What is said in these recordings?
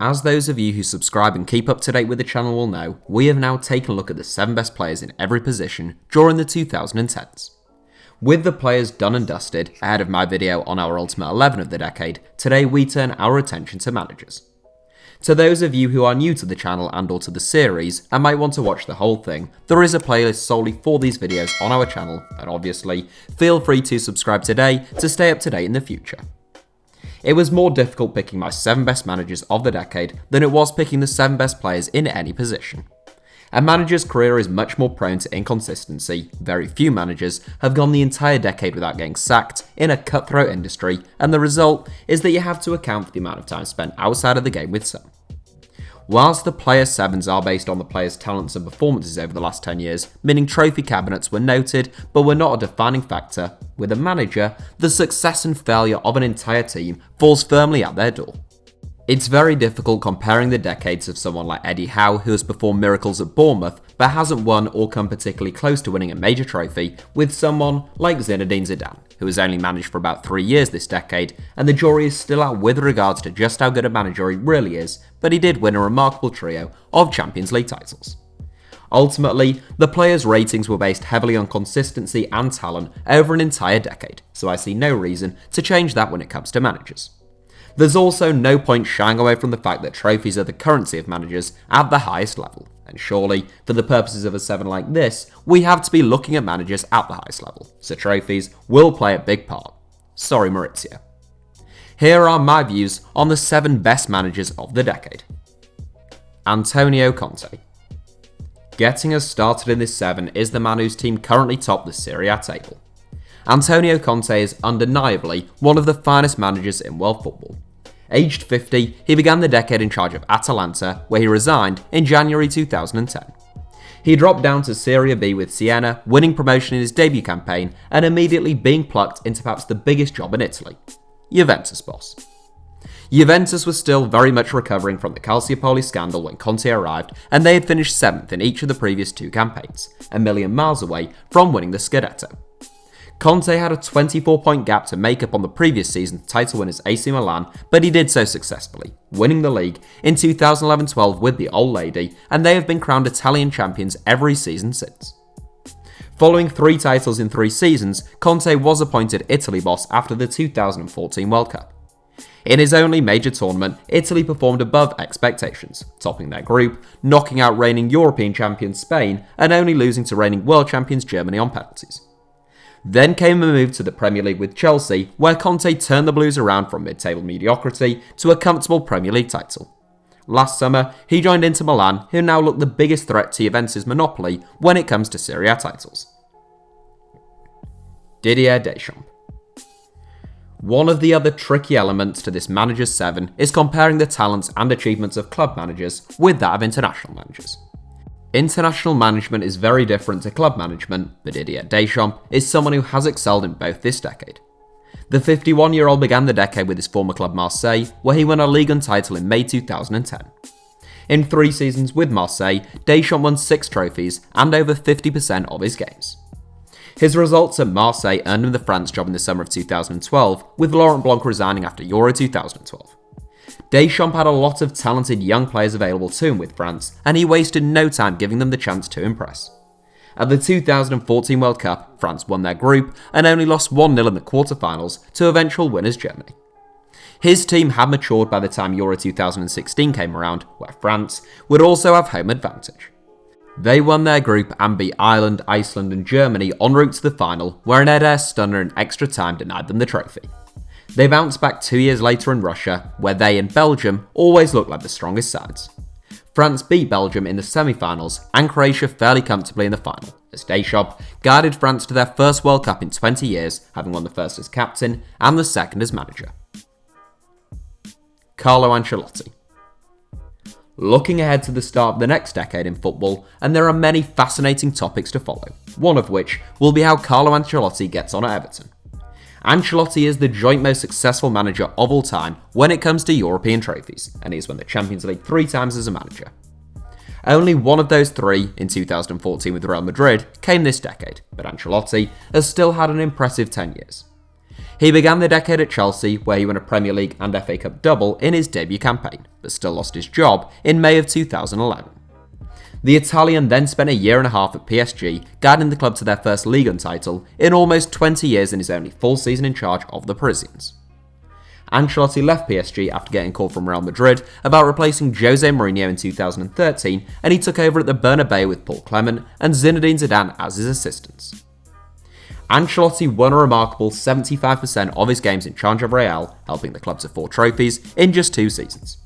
As those of you who subscribe and keep up to date with the channel will know, we have now taken a look at the 7 best players in every position during the 2010s. With the players done and dusted, ahead of my video on our Ultimate 11 of the decade, today we turn our attention to managers. To those of you who are new to the channel and or to the series and might want to watch the whole thing, there is a playlist solely for these videos on our channel, and obviously, feel free to subscribe today to stay up to date in the future. It was more difficult picking my 7 best managers of the decade than it was picking the 7 best players in any position. A manager's career is much more prone to inconsistency. Very few managers have gone the entire decade without getting sacked in a cutthroat industry, and the result is that you have to account for the amount of time spent outside of the game with some. Whilst the player 7s are based on the players' talents and performances over the last 10 years, meaning trophy cabinets were noted but were not a defining factor, with a manager, the success and failure of an entire team falls firmly at their door. It's very difficult comparing the decades of someone like Eddie Howe, who has performed miracles at Bournemouth but hasn't won or come particularly close to winning a major trophy, with someone like Zinedine Zidane, who has only managed for about 3 years this decade, and the jury is still out with regards to just how good a manager he really is, but he did win a remarkable trio of Champions League titles. Ultimately, the players' ratings were based heavily on consistency and talent over an entire decade, so I see no reason to change that when it comes to managers. There's also no point shying away from the fact that trophies are the currency of managers at the highest level, and surely, for the purposes of a 7 like this, we have to be looking at managers at the highest level, so trophies will play a big part. Sorry Maurizio. Here are my views on the 7 best managers of the decade. Antonio Conte. Getting us started in this 7 is the man whose team currently top the Serie A table. Antonio Conte is undeniably one of the finest managers in world football. Aged 50, he began the decade in charge of Atalanta, where he resigned in January 2010. He dropped down to Serie B with Siena, winning promotion in his debut campaign and immediately being plucked into perhaps the biggest job in Italy, Juventus boss. Juventus was still very much recovering from the Calciopoli scandal when Conte arrived, and they had finished 7th in each of the previous 2 campaigns, a million miles away from winning the Scudetto. Conte had a 24-point gap to make up on the previous season's title winners AC Milan, but he did so successfully, winning the league in 2011-12 with the Old Lady, and they have been crowned Italian champions every season since. Following 3 titles in 3 seasons, Conte was appointed Italy boss after the 2014 World Cup. In his only major tournament, Italy performed above expectations, topping their group, knocking out reigning European champions Spain, and only losing to reigning world champions Germany on penalties. Then came a move to the Premier League with Chelsea, where Conte turned the Blues around from mid-table mediocrity to a comfortable Premier League title. Last summer, he joined Inter Milan, who now look the biggest threat to Juventus' monopoly when it comes to Serie A titles. Didier Deschamps. One of the other tricky elements to this manager's 7 is comparing the talents and achievements of club managers with that of international managers. International management is very different to club management, but Didier Deschamps is someone who has excelled in both this decade. The 51-year-old began the decade with his former club Marseille, where he won a Ligue 1 title in May 2010. In 3 seasons with Marseille, Deschamps won 6 trophies and over 50% of his games. His results at Marseille earned him the France job in the summer of 2012, with Laurent Blanc resigning after Euro 2012. Deschamps had a lot of talented young players available to him with France, and he wasted no time giving them the chance to impress. At the 2014 World Cup, France won their group and only lost 1-0 in the quarter-finals to eventual winners Germany. His team had matured by the time Euro 2016 came around, where France would also have home advantage. They won their group and beat Ireland, Iceland and Germany en route to the final, where an Eder stunner in extra time denied them the trophy. They bounced back 2 years later in Russia, where they and Belgium always looked like the strongest sides. France beat Belgium in the semi-finals and Croatia fairly comfortably in the final, as Deschamps guided France to their first World Cup in 20 years, having won the first as captain and the second as manager. Carlo Ancelotti. Looking ahead to the start of the next decade in football, and there are many fascinating topics to follow, one of which will be how Carlo Ancelotti gets on at Everton. Ancelotti is the joint most successful manager of all time when it comes to European trophies, and he's won the Champions League 3 times as a manager. Only one of those 3, in 2014 with Real Madrid, came this decade, but Ancelotti has still had an impressive 10 years. He began the decade at Chelsea, where he won a Premier League and FA Cup double in his debut campaign, but still lost his job in May of 2011. The Italian then spent a year and a half at PSG, guiding the club to their first Ligue 1 title in almost 20 years in his only full season in charge of the Parisians. Ancelotti left PSG after getting a call from Real Madrid about replacing Jose Mourinho in 2013, and he took over at the Bernabeu with Paul Clement and Zinedine Zidane as his assistants. Ancelotti won a remarkable 75% of his games in charge of Real, helping the club to 4 trophies in just 2 seasons.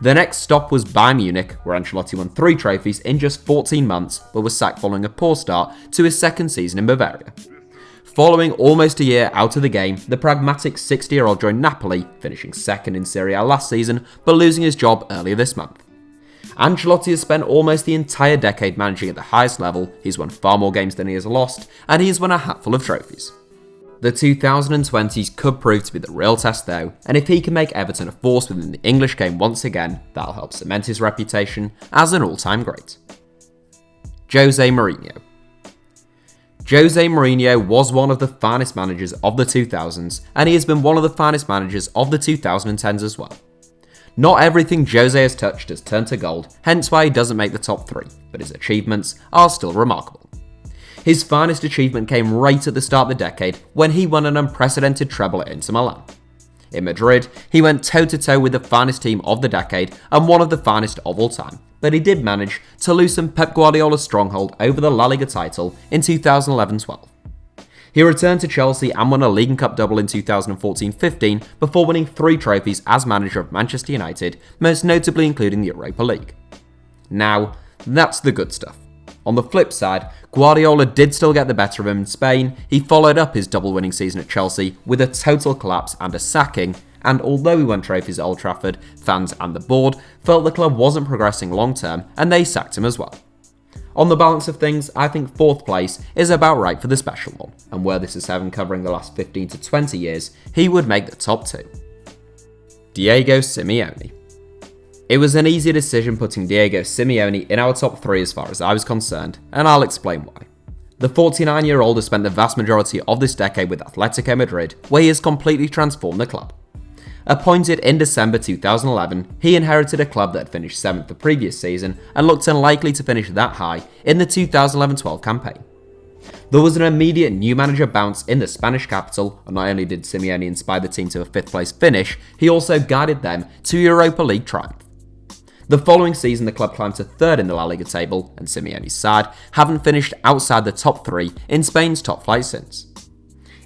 The next stop was Bayern Munich, where Ancelotti won 3 trophies in just 14 months, but was sacked following a poor start to his second season in Bavaria. Following almost a year out of the game, the pragmatic 60-year-old joined Napoli, finishing second in Serie A last season, but losing his job earlier this month. Ancelotti has spent almost the entire decade managing at the highest level, he's won far more games than he has lost, and he has won a hatful of trophies. The 2020s could prove to be the real test though, and if he can make Everton a force within the English game once again, that'll help cement his reputation as an all-time great. Jose Mourinho. Jose Mourinho was one of the finest managers of the 2000s, and he has been one of the finest managers of the 2010s as well. Not everything Jose has touched has turned to gold, hence why he doesn't make the top 3, but his achievements are still remarkable. His finest achievement came right at the start of the decade when he won an unprecedented treble at Inter Milan. In Madrid, he went toe-to-toe with the finest team of the decade and one of the finest of all time, but he did manage to loosen Pep Guardiola's stronghold over the La Liga title in 2011-12. He returned to Chelsea and won a League and Cup double in 2014-15 before winning 3 trophies as manager of Manchester United, most notably including the Europa League. Now, that's the good stuff. On the flip side, Guardiola did still get the better of him in Spain. He followed up his double-winning season at Chelsea with a total collapse and a sacking, and although he won trophies at Old Trafford, fans and the board felt the club wasn't progressing long-term and they sacked him as well. On the balance of things, I think 4th place is about right for the special one, and were this a 7 covering the last 15 to 20 years, he would make the top 2. Diego Simeone. It was an easy decision putting Diego Simeone in our top 3 as far as I was concerned, and I'll explain why. The 49-year-old has spent the vast majority of this decade with Atletico Madrid, where he has completely transformed the club. Appointed in December 2011, he inherited a club that had finished 7th the previous season and looked unlikely to finish that high in the 2011-12 campaign. There was an immediate new manager bounce in the Spanish capital, and not only did Simeone inspire the team to a 5th place finish, he also guided them to Europa League triumph. The following season, the club climbed to 3rd in the La Liga table, and Simeone's side haven't finished outside the top 3 in Spain's top flight since.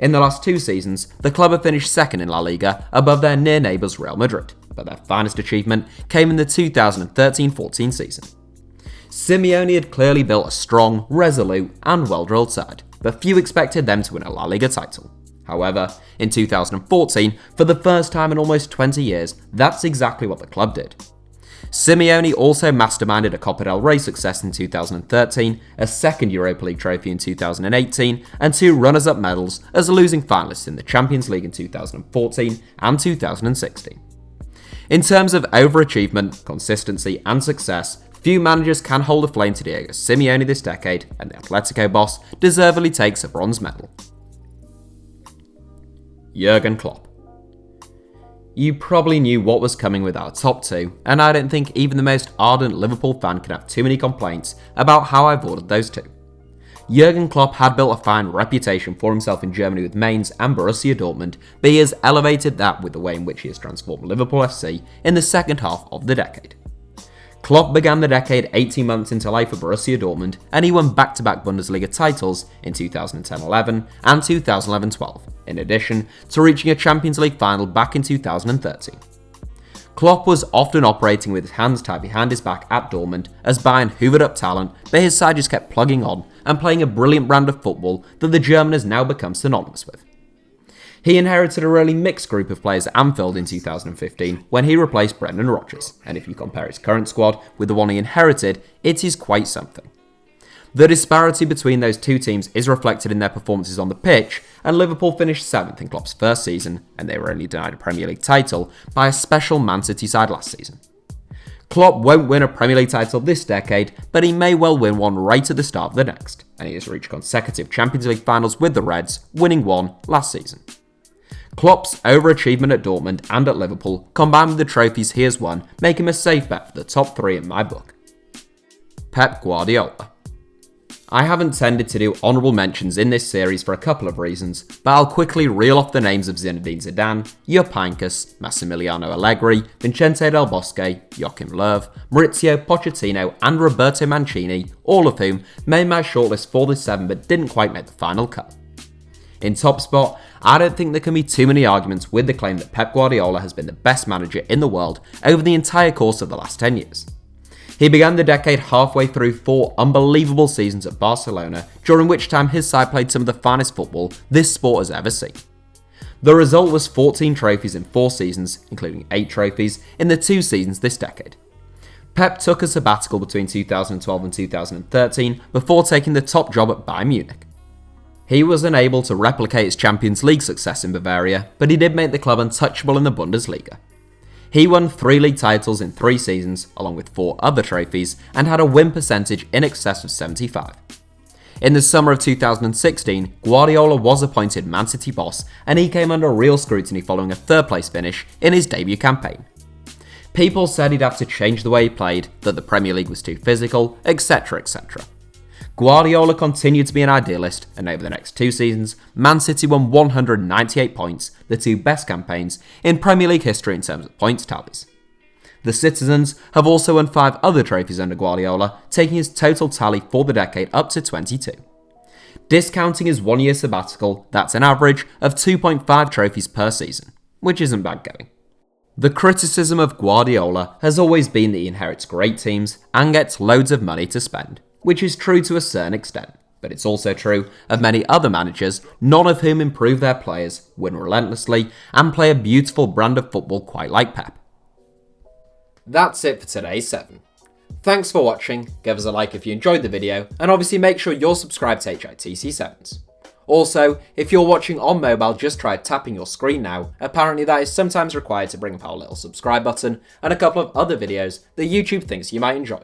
In the last 2 seasons, the club have finished 2nd in La Liga, above their near neighbours Real Madrid, but their finest achievement came in the 2013-14 season. Simeone had clearly built a strong, resolute and well-drilled side, but few expected them to win a La Liga title. However, in 2014, for the first time in almost 20 years, that's exactly what the club did. Simeone also masterminded a Copa del Rey success in 2013, a 2nd Europa League trophy in 2018, and 2 runners-up medals as a losing finalist in the Champions League in 2014 and 2016. In terms of overachievement, consistency and success, few managers can hold a flame to Diego Simeone this decade, and the Atletico boss deservedly takes a bronze medal. Jurgen Klopp. You probably knew what was coming with our top 2, and I don't think even the most ardent Liverpool fan can have too many complaints about how I've ordered those 2. Jurgen Klopp had built a fine reputation for himself in Germany with Mainz and Borussia Dortmund, but he has elevated that with the way in which he has transformed Liverpool FC in the second half of the decade. Klopp began the decade 18 months into life at Borussia Dortmund, and he won back-to-back Bundesliga titles in 2010-11 and 2011-12, in addition to reaching a Champions League final back in 2013. Klopp was often operating with his hands tied behind his back at Dortmund as Bayern hoovered up talent, but his side just kept plugging on and playing a brilliant brand of football that the German has now become synonymous with. He inherited a really mixed group of players at Anfield in 2015 when he replaced Brendan Rodgers, and if you compare his current squad with the one he inherited, it is quite something. The disparity between those 2 teams is reflected in their performances on the pitch, and Liverpool finished 7th in Klopp's first season, and they were only denied a Premier League title by a special Man City side last season. Klopp won't win a Premier League title this decade, but he may well win one right at the start of the next, and he has reached consecutive Champions League finals with the Reds, winning one last season. Klopp's overachievement at Dortmund and at Liverpool, combined with the trophies he has won, make him a safe bet for the top 3 in my book. Pep Guardiola. I haven't tended to do honourable mentions in this series for a couple of reasons, but I'll quickly reel off the names of Zinedine Zidane, Jupp Heynckes, Massimiliano Allegri, Vicente Del Bosque, Joachim Löw, Maurizio Pochettino and Roberto Mancini, all of whom made my shortlist for this 7 but didn't quite make the final cut. In top spot, I don't think there can be too many arguments with the claim that Pep Guardiola has been the best manager in the world over the entire course of the last 10 years. He began the decade halfway through 4 unbelievable seasons at Barcelona, during which time his side played some of the finest football this sport has ever seen. The result was 14 trophies in 4 seasons, including 8 trophies in the 2 seasons this decade. Pep took a sabbatical between 2012 and 2013 before taking the top job at Bayern Munich. He was unable to replicate his Champions League success in Bavaria, but he did make the club untouchable in the Bundesliga. He won 3 league titles in 3 seasons, along with 4 other trophies, and had a win percentage in excess of 75. In the summer of 2016, Guardiola was appointed Man City boss, and he came under real scrutiny following a 3rd place finish in his debut campaign. People said he'd have to change the way he played, that the Premier League was too physical, etc, etc. Guardiola continued to be an idealist, and over the next 2 seasons, Man City won 198 points, the 2 best campaigns in Premier League history in terms of points tallies. The Citizens have also won 5 other trophies under Guardiola, taking his total tally for the decade up to 22. Discounting his 1-year sabbatical, that's an average of 2.5 trophies per season, which isn't bad going. The criticism of Guardiola has always been that he inherits great teams and gets loads of money to spend, which is true to a certain extent, but it's also true of many other managers, none of whom improve their players, win relentlessly, and play a beautiful brand of football quite like Pep. That's it for today's 7. Thanks for watching, give us a like if you enjoyed the video, and obviously make sure you're subscribed to HITC Sevens. Also, if you're watching on mobile, just try tapping your screen now, apparently that is sometimes required to bring up our little subscribe button and a couple of other videos that YouTube thinks you might enjoy.